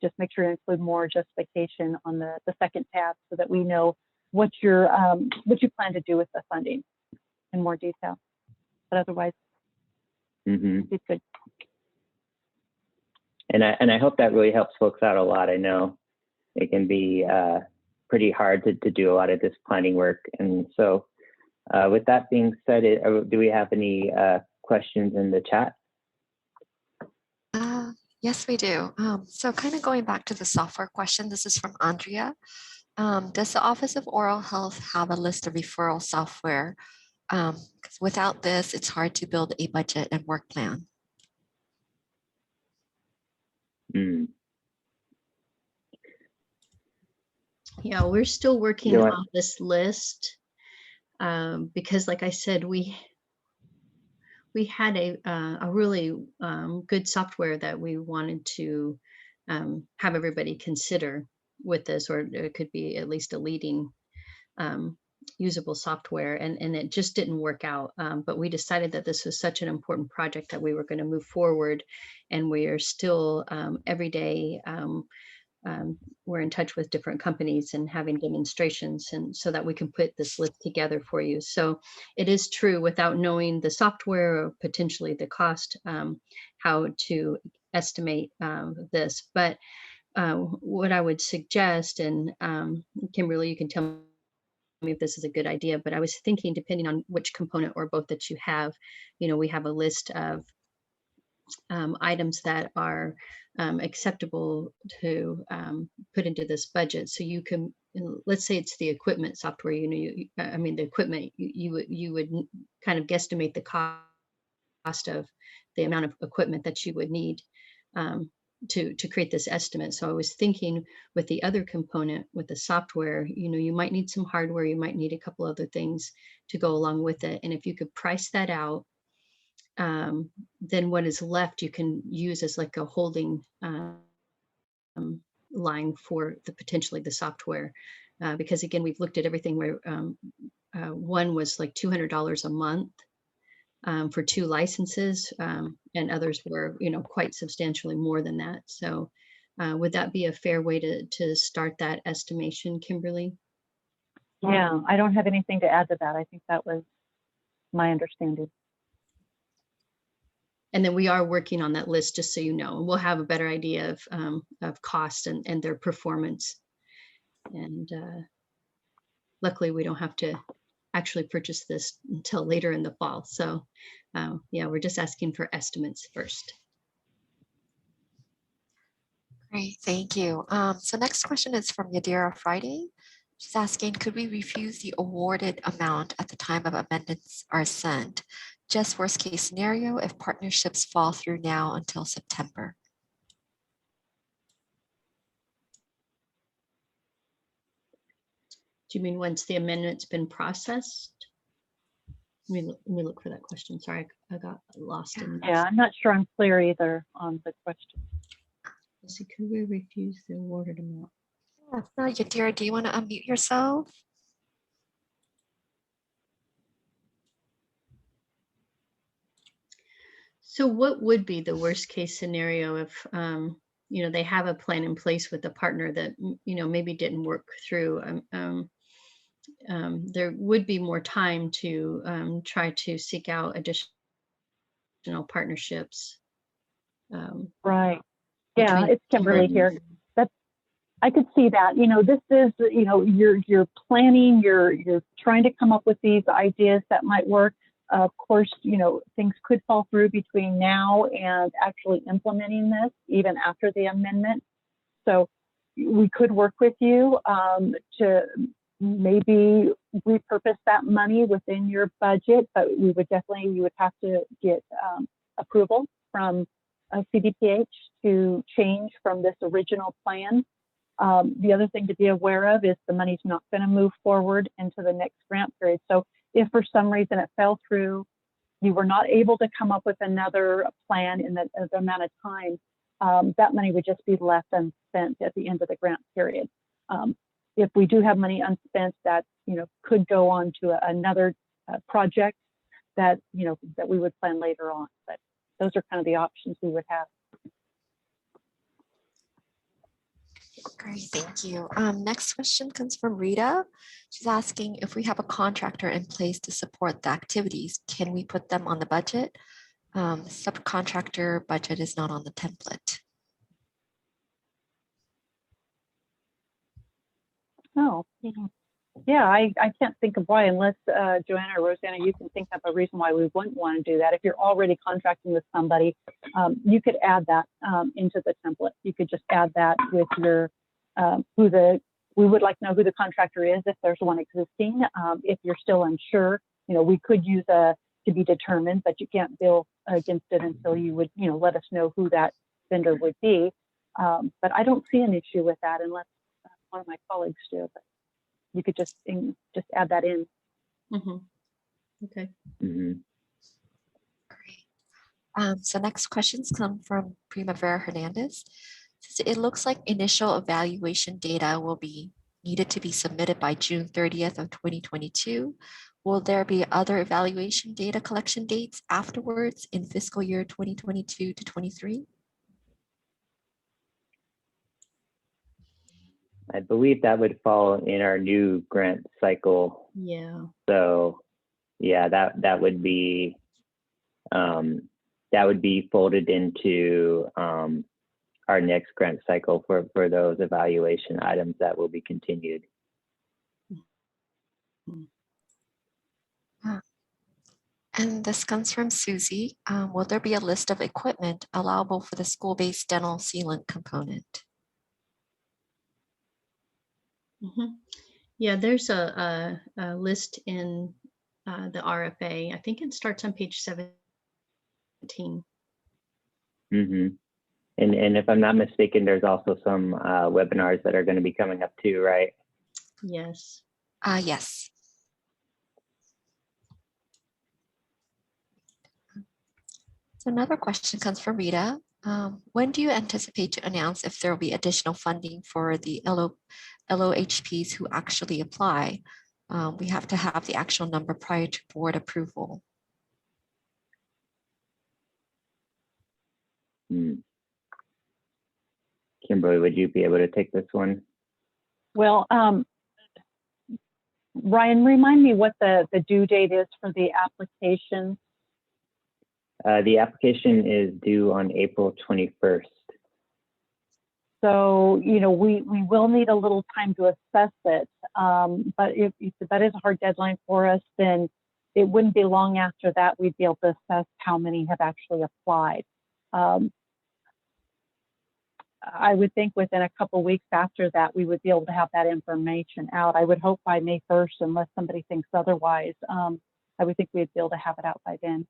just make sure to include more justification on the second tab so that we know what you plan to do with the funding in more detail. But otherwise, it's good. And I hope that really helps folks out a lot. I know it can be pretty hard to do a lot of this planning work. And so with that being said, do we have any questions in the chat? Yes, we do. So kind of going back to the software question, this is from Andrea. Does the Office of Oral Health have a list of referral software? 'Cause without this, it's hard to build a budget and work plan. Yeah, we're still working on this list because, like I said, we had a really good software that we wanted to have everybody consider with this, or it could be at least a leading usable software, and it just didn't work out. But we decided that this was such an important project that we were going to move forward, and we are still every day we're in touch with different companies and having demonstrations, and so that we can put this list together for you. So it is true, without knowing the software or potentially the cost, how to estimate this. But what I would suggest, and Kimberly, you can tell me if this is a good idea, but I was thinking, depending on which component or both that you have, you know, we have a list of items that are acceptable to put into this budget. So you can, let's say it's the equipment software, you know, I mean, the equipment, you would kind of guesstimate the cost of the amount of equipment that you would need to create this estimate. So I was thinking with the other component, with the software, you know, you might need some hardware, you might need a couple other things to go along with it. And if you could price that out, then what is left you can use as like a holding line for potentially the software. Because again, we've looked at everything where one was like $200 a month for 2 licenses, and others were, you know, quite substantially more than that. So would that be a fair way to start that estimation, Kimberly? Yeah, I don't have anything to add to that. I think that was my understanding. And then we are working on that list, just so you know, and we'll have a better idea of cost and their performance. And luckily, we don't have to actually purchase this until later in the fall. So yeah, we're just asking for estimates first. Great, thank you. So next question is from Yadira Friday. She's asking, could we refuse the awarded amount at the time of amendments are sent? Just worst case scenario if partnerships fall through now until September. Do you mean once the amendment's been processed? Let me look for that question. Sorry, I got lost in this. Yeah, I'm not sure I'm clear either on the question. Let's see, could we refuse the awarded amount? No, Yadira, do you want to unmute yourself? So what would be the worst case scenario if, you know, they have a plan in place with a partner that, you know, maybe didn't work through? There would be more time to try to seek out additional partnerships. Right. Yeah, between it's Kimberly partners. here. That's, I could see that. You know, this is, you know, you're planning, you're trying to come up with these ideas that might work. Of course, you know, things could fall through between now and actually implementing this, even after the amendment. So we could work with you to maybe repurpose that money within your budget, but we would definitely, you would have to get approval from CDPH to change from this original plan. The other thing to be aware of is the money's not going to move forward into the next grant period. So if for some reason it fell through, you were not able to come up with another plan in the amount of time, that money would just be left unspent at the end of the grant period. If we do have money unspent that, you know, could go on to another project that, you know, that we would plan later on. But those are kind of the options we would have. Great, thank you. Next question comes from Rita. She's asking if we have a contractor in place to support the activities, can we put them on the budget? Subcontractor budget is not on the template. Oh, yeah, I can't think of why, unless Joanna or Rosanna, you can think of a reason why we wouldn't want to do that. If you're already contracting with somebody, you could add that into the template. You could just add that with your, we would like to know who the contractor is if there's one existing. If you're still unsure, you know, we could use a to be determined, but you can't bill against it until you would, you know, let us know who that vendor would be. But I don't see an issue with that unless one of my colleagues do. But you could just add that in. Mm-hmm. Okay. Mm-hmm. Great. So next questions come from Primavera Hernandez. It looks like initial evaluation data will be needed to be submitted by June 30th of 2022. Will there be other evaluation data collection dates afterwards in fiscal year 2022 to 23? I believe that would fall in our new grant cycle. Yeah. So yeah, that would be folded into our next grant cycle for those evaluation items that will be continued. And this comes from Susie. Will there be a list of equipment allowable for the school-based dental sealant component? Mm-hmm. Yeah, there's a list in the RFA. I think it starts on page 17. Mm-hmm. And if I'm not mistaken, there's also some webinars that are going to be coming up too, right? Yes. Yes. So another question comes from Rita. When do you anticipate to announce if there will be additional funding for the LOHPs who actually apply? We have to have the actual number prior to board approval. Kimberly, would you be able to take this one? Well, Ryan, remind me what the due date is for the application. The application is due on April 21st. So, you know, we will need a little time to assess it. But if that is a hard deadline for us, then it wouldn't be long after that we'd be able to assess how many have actually applied. I would think within a couple weeks after that, we would be able to have that information out. I would hope by May 1st, unless somebody thinks otherwise. I would think we'd be able to have it out by then.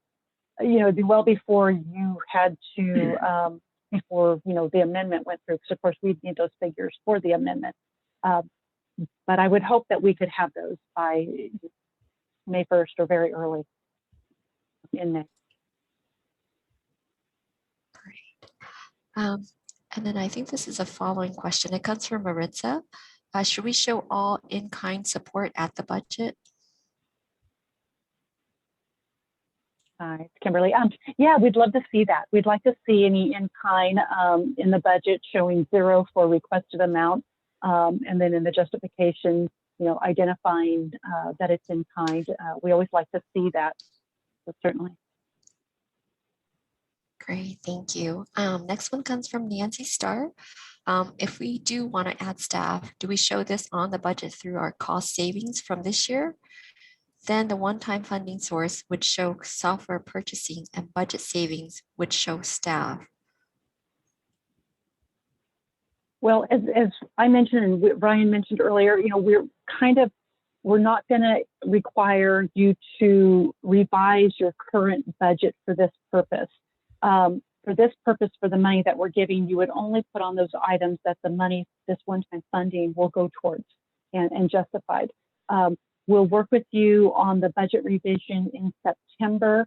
You know, it'd be well before you had to, before, you know, the amendment went through, because of course we'd need those figures for the amendment. But I would hope that we could have those by May 1st or very early in May. Great. And then I think this is a following question. It comes from Maritza. Should we show all in-kind support at the budget? It's Kimberly. Yeah, we'd love to see that. We'd like to see any in-kind in the budget showing 0 for requested amount, and then in the justification, you know, identifying that it's in kind. We always like to see that, so certainly. Great, thank you. Next one comes from Nancy Starr. If we do want to add staff, do we show this on the budget through our cost savings from this year? Then the one-time funding source would show software purchasing, and budget savings would show staff. Well, as I mentioned and Ryan mentioned earlier, you know, we're not going to require you to revise your current budget for this purpose. For this purpose, for the money that we're giving, you would only put on those items that the money, this one-time funding, will go towards and justified. We'll work with you on the budget revision in September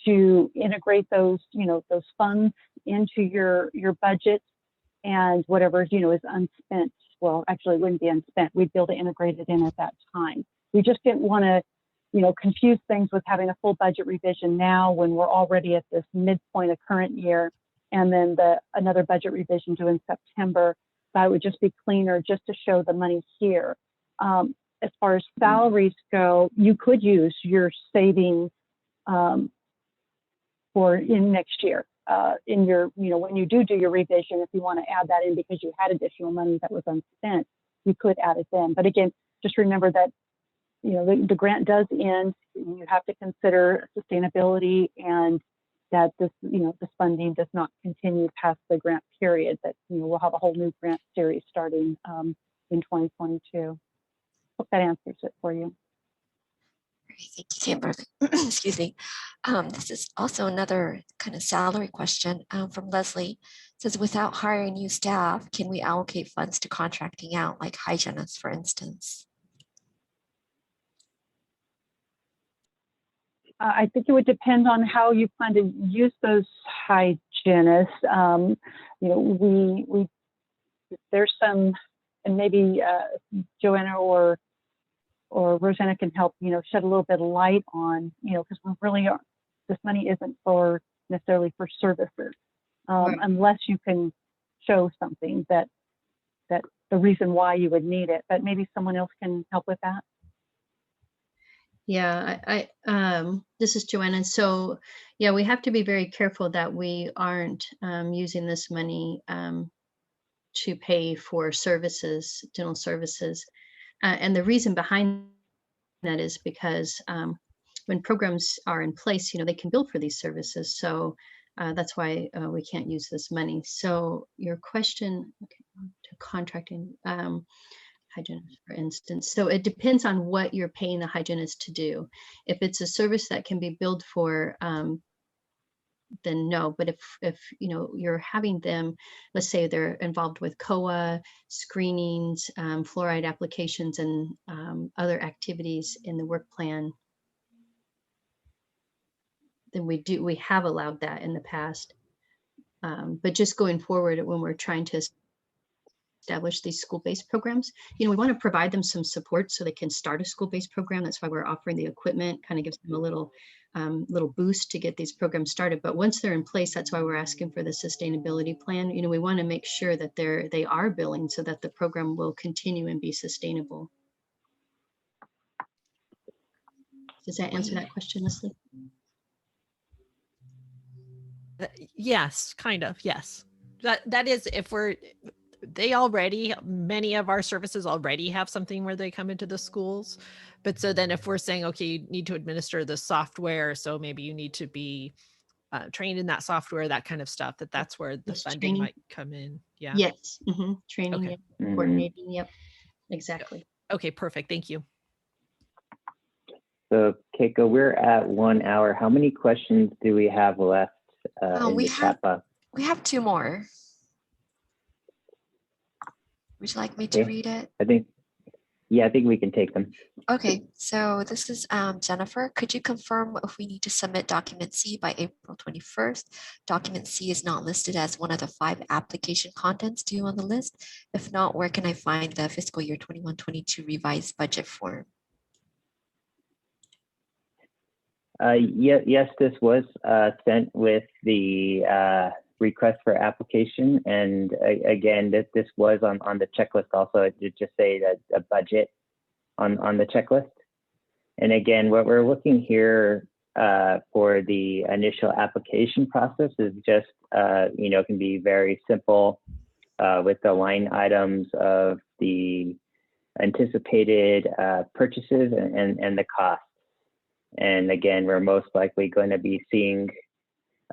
to integrate those, you know, those funds into your budget, and whatever, you know, is unspent. Well, actually, it wouldn't be unspent. We'd be able to integrate it in at that time. We just didn't want to, you know, confuse things with having a full budget revision now when we're already at this midpoint of current year, and then another budget revision due in September. That would just be cleaner just to show the money here. As far as salaries go, you could use your savings for in next year. In your, you know, when you do your revision, if you want to add that in because you had additional money that was unspent, you could add it then. But again, just remember that, you know, the grant does end. You have to consider sustainability, and that this, you know, this funding does not continue past the grant period. That, you know, we'll have a whole new grant series starting in 2022. Hope that answers it for you. Thank you, Kimberly. Excuse me. This is also another kind of salary question from Leslie. It says, without hiring new staff, can we allocate funds to contracting out, like hygienists, for instance? I think it would depend on how you plan to use those hygienists. You know, there's some, and maybe Joanna or Rosanna can help, you know, shed a little bit of light on, you know, because we really are, this money isn't for necessarily for services, Right. unless you can show something that the reason why you would need it. But maybe someone else can help with that. Yeah, this is Joanna. So yeah, we have to be very careful that we aren't using this money to pay for services, dental services. And the reason behind that is because when programs are in place, you know, they can bill for these services. So that's why we can't use this money. So your question, okay, to contracting hygienist, for instance. So it depends on what you're paying the hygienist to do. If it's a service that can be billed for, then no. But if you know, you're having them, let's say they're involved with COA screenings, fluoride applications, and other activities in the work plan, then we have allowed that in the past. But just going forward, when we're trying to establish these school-based programs, you know, we want to provide them some support so they can start a school-based program. That's why we're offering the equipment, kind of gives them a little boost to get these programs started. But once they're in place, that's why we're asking for the sustainability plan. You know, we want to make sure that they are billing so that the program will continue and be sustainable. Does that answer that question, Leslie? Yes, kind of. Yes. That is, if many of our services already have something where they come into the schools. But so then if we're saying, okay, you need to administer the software, so maybe you need to be trained in that software, that kind of stuff, that's where the Yes, funding training. might come in. Yeah. Yes. Training, Okay. yeah, coordinating. Yep. Exactly. Okay, perfect. Thank you. So Keiko, we're at 1 hour. How many questions do we have left in the chat box? We have 2 more. Would you like me to read it? I think we can take them. Okay, so this is Jennifer. Could you confirm if we need to submit document C by April 21st? Document C is not listed as one of the 5 application contents due on the list. If not, where can I find the fiscal year 21-22 revised budget form? Yes, this was sent with the request for application. And again, this was on the checklist also. It did just say that a budget on the checklist. And again, what we're looking here for the initial application process is just, can be very simple with the line items of the anticipated purchases and the cost. And again, we're most likely going to be seeing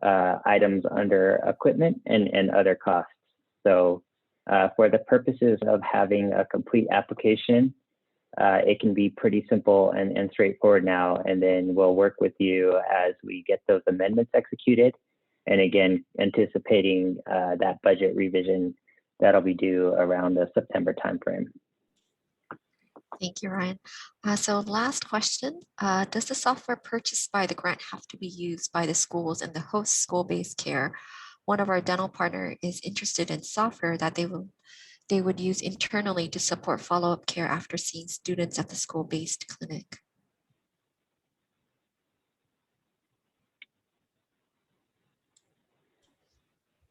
items under equipment and other costs. So for the purposes of having a complete application, it can be pretty simple and straightforward now. And then we'll work with you as we get those amendments executed. And again, anticipating that budget revision that'll be due around the September timeframe. Thank you, Ryan. So last question, does the software purchased by the grant have to be used by the schools and the host school-based care? One of our dental partner is interested in software that they would use internally to support follow-up care after seeing students at the school-based clinic.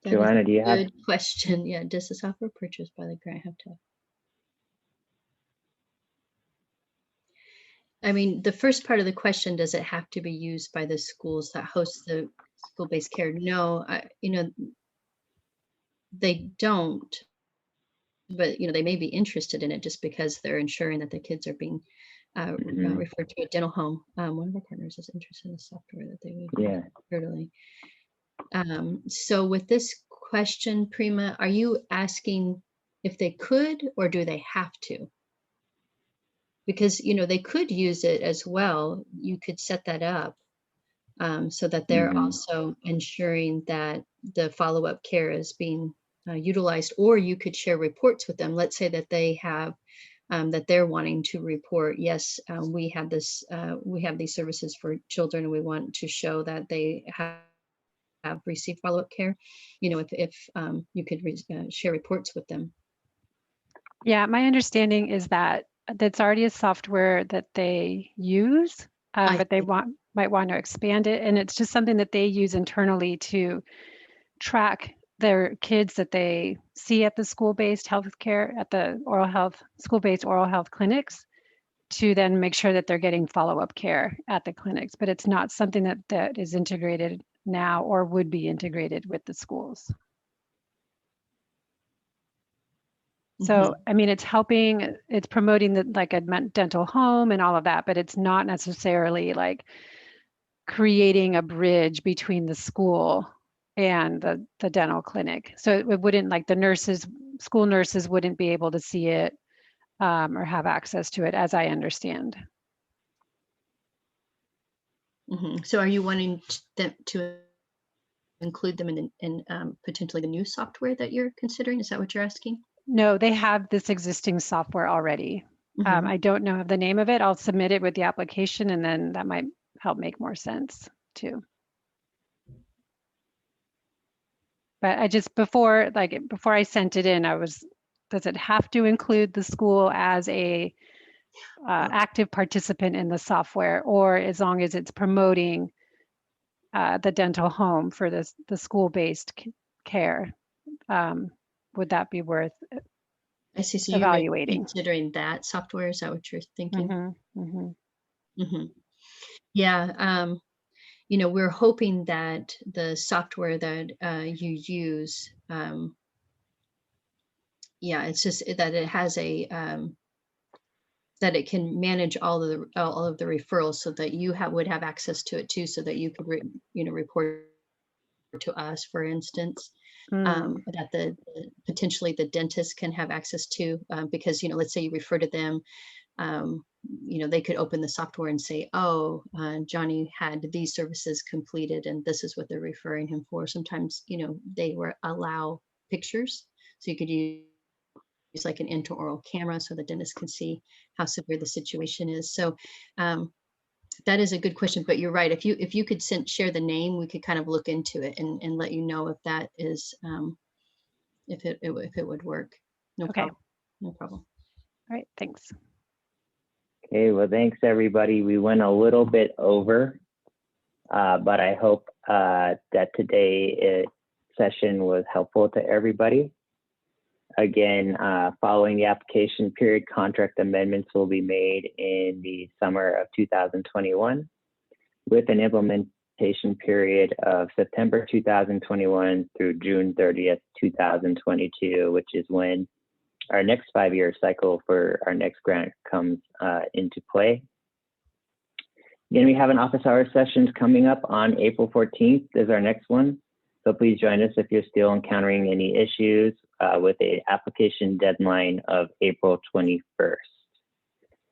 Joanna, do you have? Good question. Yeah, does the software purchased by the grant have to? I mean, the first part of the question, does it have to be used by the schools that host the school-based care? No, they don't, but they may be interested in it just because they're ensuring that the kids are being referred to a dental home. One of our partners is interested in the software that they would use quarterly. So with this question, Prima, are you asking if they could or do they have to? Because they could use it as well. You could set that up so that they're also ensuring that the follow-up care is being utilized, or you could share reports with them. Let's say that they have that they're wanting to report, yes, we have this, we have these services for children, and we want to show that they have received follow-up care. If you could share reports with them. Yeah, my understanding is that that's already a software that they use, but they might want to expand it. And it's just something that they use internally to track their kids that they see at the school-based healthcare, at the school-based oral health clinics, to then make sure that they're getting follow-up care at the clinics. But it's not something that is integrated now or would be integrated with the schools. So, I mean, it's helping, it's promoting like a dental home and all of that, but it's not necessarily like creating a bridge between the school and the dental clinic. So it wouldn't, like, the school nurses wouldn't be able to see it or have access to it, as I understand. So are you wanting them to include them in potentially the new software that you're considering? Is that what you're asking? No, they have this existing software already. I don't know the name of it. I'll submit it with the application, and then that might help make more sense too. But I just, before I sent it in, does it have to include the school as a active participant in the software, or as long as it's promoting the dental home for the school-based care, would that be worth I see. So evaluating? You're considering that software? Is that what you're thinking? Yeah. We're hoping that the software that you use, it's just that it has that it can manage all of the referrals, so that you would have access to it too, so that you could report to us, for instance, Mm. that potentially the dentist can have access to, because, you know, let's say you refer to them, you know, they could open the software and say, oh, Johnny had these services completed and this is what they're referring him for. Sometimes, you know, they allow pictures, so you could use like an intraoral camera so the dentist can see how severe the situation is. So that is a good question, but you're right. If you could share the name, we could kind of look into it and let you know if that is, if it would work. No Okay. problem. No problem. All right, thanks. Okay, well, thanks everybody. We went a little bit over, but I hope that today's session was helpful to everybody. Again, following the application period, contract amendments will be made in the summer of 2021 with an implementation period of September 2021 through June 30th, 2022, which is when our next 5-year cycle for our next grant comes into play. Again, we have an office hours sessions coming up on April 14th is our next one. So please join us if you're still encountering any issues with an application deadline of April 21st.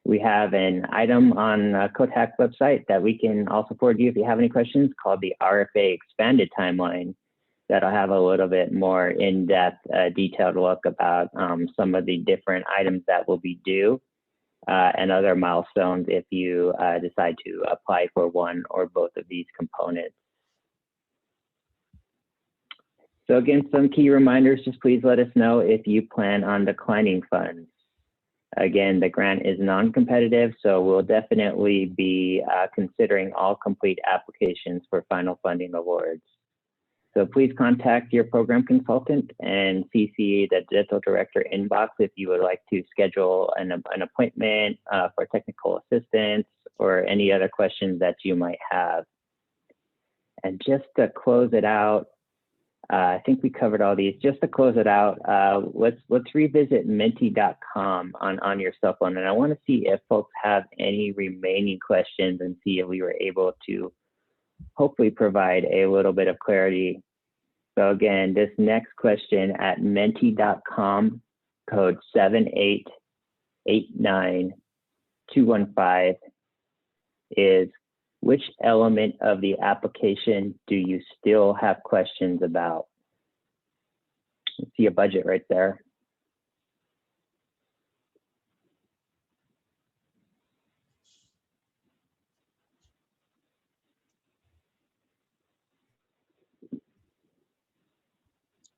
We have an item on COTAC website that we can also forward you if you have any questions, called the Rfa Expanded Timeline. That'll have a little bit more in-depth, detailed look about some of the different items that will be due and other milestones if you decide to apply for one or both of these components. So again, some key reminders, just please let us know if you plan on declining funds. Again, the grant is non-competitive, so we'll definitely be considering all complete applications for final funding awards. So please contact your program consultant and CC the dental director inbox if you would like to schedule an appointment for technical assistance or any other questions that you might have. And just to close it out, I think we covered all these. Just to close it out, let's revisit menti.com on your cell phone. And I want to see if folks have any remaining questions and see if we were able to hopefully provide a little bit of clarity. So again, this next question at menti.com, code 7889215 is, which element of the application do you still have questions about? You see a budget right there.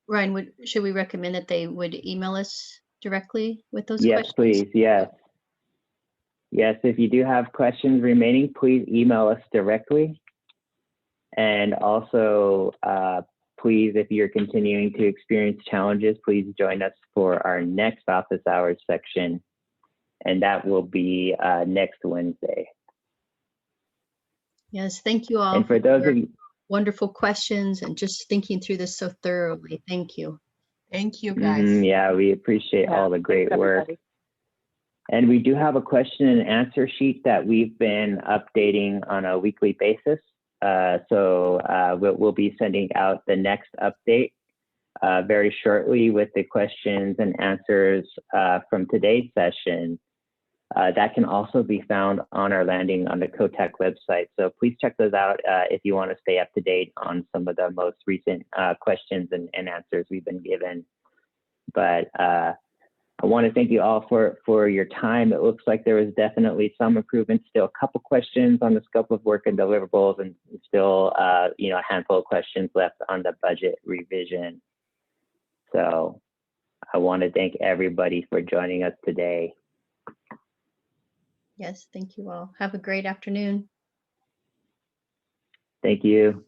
Ryan, should we recommend that they would email us directly with those questions? Yes, please. Yes. Yes, if you do have questions remaining, please email us directly. And also, please, if you're continuing to experience challenges, please join us for our next office hours section. And that will be next Wednesday. Yes, thank you all. And for those of you, wonderful questions and just thinking through this so thoroughly. Thank you. Thank you, guys. Yeah, we appreciate all the great work. Everybody. And we do have a question and answer sheet that we've been updating on a weekly basis. We'll be sending out the next update very shortly with the questions and answers from today's session. That can also be found on our landing on the COTAC website. So please check those out if you want to stay up to date on some of the most recent questions and answers we've been given. But I want to thank you all for your time. It looks like there was definitely some improvement, still a couple questions on the scope of work and deliverables, and still a handful of questions left on the budget revision. So I want to thank everybody for joining us today. Yes, thank you all. Have a great afternoon. Thank you.